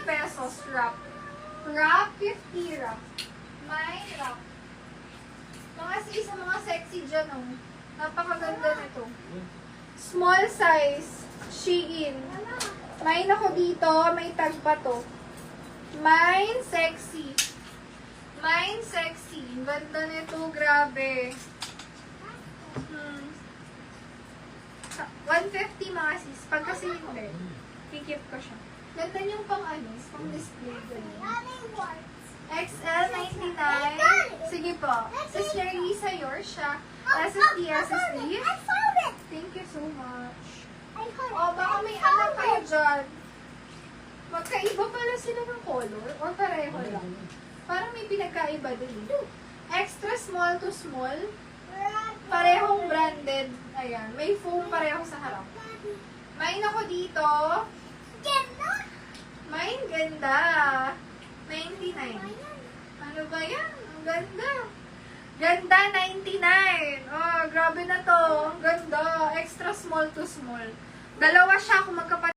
pesos, wrap. Wrap, 50 wrap. May wrap. Mga sis, mga sexy dyan, oh. Napakaganda nito. Small size, Shein. May ako dito, may tag pa to. Mine sexy. Mine sexy. Ganda nito, grabe. 150 mga sis. Pag kasi hindi, kikip ko siya. Ganda yung pang pang display. XL 99. Sige po. Sister Lisa, yours siya. SSD. Thank you so much. Oh, baka may anak kayo dyan. Magkaiba pala sila ng color or pareho lang? Parang may pinagkaiba din. Extra small to small. Parehong branded. Ayan. May foam pareho sa harap. Mine ako dito. Mine ganda. 99. Ano ba yan? Ang ganda. Ganda, 99. Oh, grabe na to. Ang ganda. Extra small to small. Dalawa siya kung magkapatid.